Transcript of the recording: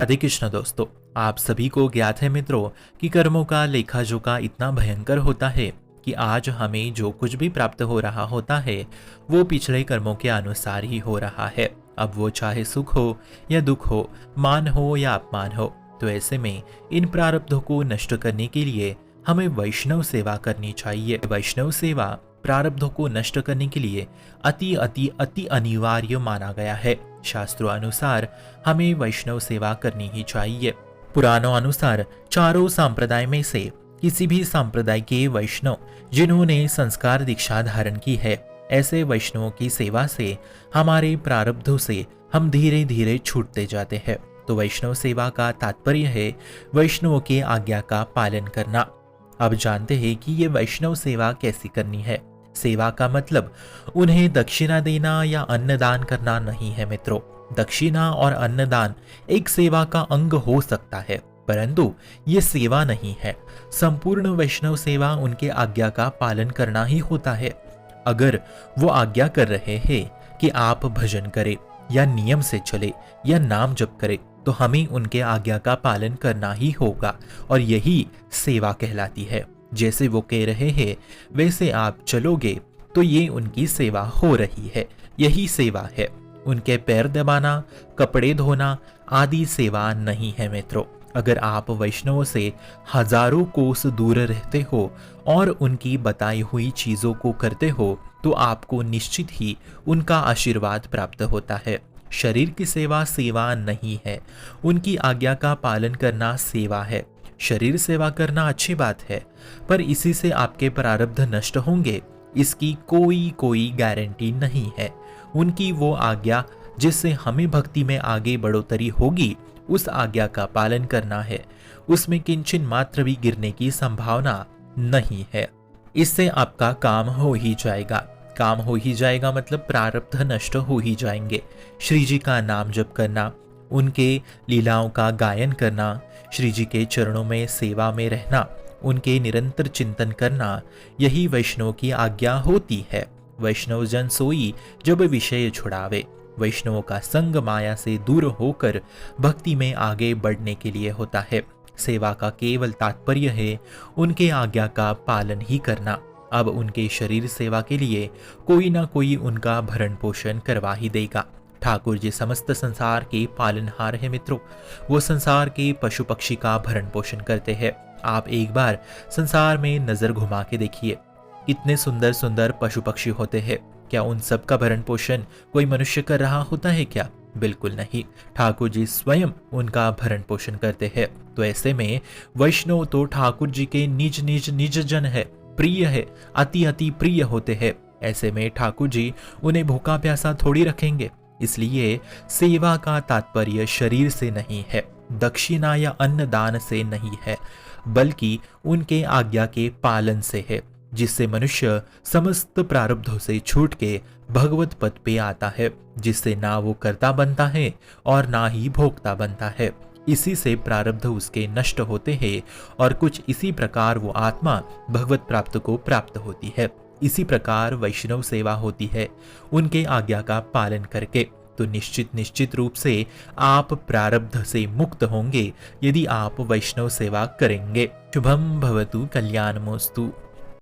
हरे कृष्ण दोस्तों, आप सभी को ज्ञात है मित्रों कि कर्मों का लेखा जोखा इतना भयंकर होता है कि आज हमें जो कुछ भी प्राप्त हो रहा होता है वो पिछले कर्मों के अनुसार ही हो रहा है। अब वो चाहे सुख हो या दुख हो, मान हो या अपमान हो। तो ऐसे में इन प्रारब्धों को नष्ट करने के लिए हमें वैष्णव सेवा करनी चाहिए। वैष्णव सेवा प्रारब्धों को नष्ट करने के लिए अति अति अति अनिवार्य माना गया है। शास्त्रों अनुसार हमें वैष्णव सेवा करनी ही चाहिए। पुराणों अनुसार चारों संप्रदाय में से किसी भी संप्रदाय के वैष्णव जिन्होंने संस्कार दीक्षा धारण की है, ऐसे वैष्णवों की सेवा से हमारे प्रारब्धों से हम धीरे धीरे छूटते जाते हैं। तो वैष्णव सेवा का तात्पर्य है वैष्णवों के आज्ञा का पालन करना। अब जानते हैं कि ये वैष्णव सेवा कैसी करनी है। सेवा का मतलब उन्हें दक्षिणा देना या अन्नदान करना नहीं है मित्रों। दक्षिणा और अन्नदान एक सेवा का अंग हो सकता है, परंतु ये सेवा नहीं है। संपूर्ण वैष्णव सेवा उनके आज्ञा का पालन करना ही होता है। अगर वो आज्ञा कर रहे हैं कि आप भजन करें या नियम से चले या नाम जप करें, तो हमें उनके आज्ञा का पालन करना ही होगा और यही सेवा कहलाती है। जैसे वो कह रहे हैं वैसे आप चलोगे तो ये उनकी सेवा हो रही है, यही सेवा है। उनके पैर दबाना, कपड़े धोना आदि सेवा नहीं है मित्रों। अगर आप वैष्णवों से हजारों कोस दूर रहते हो और उनकी बताई हुई चीजों को करते हो तो आपको निश्चित ही उनका आशीर्वाद प्राप्त होता है। शरीर की सेवा सेवा नहीं है, उनकी आज्ञा का पालन करना सेवा है। शरीर सेवा करना अच्छी बात है, पर इसी से आपके प्रारब्ध नष्ट होंगे इसकी कोई गारंटी नहीं है। उनकी वो आज्ञा जिससे हमें भक्ति में आगे बढ़ोतरी होगी, उस आज्ञा का पालन करना है। उसमें किंचन मात्र भी गिरने की संभावना नहीं है। इससे आपका काम हो ही जाएगा। काम हो ही जाएगा मतलब प्रारब्ध नष्ट हो ही जाएंगे। श्री जी का नाम जप करना, उनके लीलाओं का गायन करना, श्री जी के चरणों में सेवा में रहना, उनके निरंतर चिंतन करना, यही वैष्णव की आज्ञा होती है। वैष्णव जन सोई जब विषय छुड़ावे। वैष्णवों का संग माया से दूर होकर भक्ति में आगे बढ़ने के लिए होता है। सेवा का केवल तात्पर्य है उनके आज्ञा का पालन ही करना। अब उनके शरीर सेवा के लिए कोई ना कोई उनका भरण पोषण करवा ही देगा। ठाकुर जी समस्त संसार के पालनहार है मित्रों। वो संसार के पशु पक्षी का भरण पोषण करते हैं। आप एक बार संसार में नजर घुमा के देखिए, कितने सुंदर सुंदर पशु पक्षी होते हैं। क्या उन सब का भरण पोषण कोई मनुष्य कर रहा होता है क्या? बिल्कुल नहीं। ठाकुर जी स्वयं उनका भरण पोषण करते हैं। तो ऐसे में वैष्णव तो ठाकुर जी के निज निज निज जन है, प्रिय है, अति अति प्रिय होते हैं। ऐसे में ठाकुर जी उन्हें भूखा प्यासा थोड़ी रखेंगे। इसलिए सेवा का तात्पर्य शरीर से नहीं है, दक्षिणा या अन्नदान से नहीं है, बल्कि उनके आज्ञा के पालन से है, जिससे मनुष्य समस्त प्रारब्धों से छूट के भगवत पद पे आता है, जिससे ना वो कर्ता बनता है और ना ही भोक्ता बनता है। इसी से प्रारब्ध उसके नष्ट होते हैं और कुछ इसी प्रकार वो आत्मा भगवत प्राप्त को प्राप्त होती है। इसी प्रकार वैष्णव सेवा होती है, उनके आज्ञा का पालन करके। तो निश्चित रूप से आप प्रारब्ध से मुक्त होंगे यदि आप वैष्णव सेवा करेंगे। शुभम भवतु, कल्याणमोस्तु।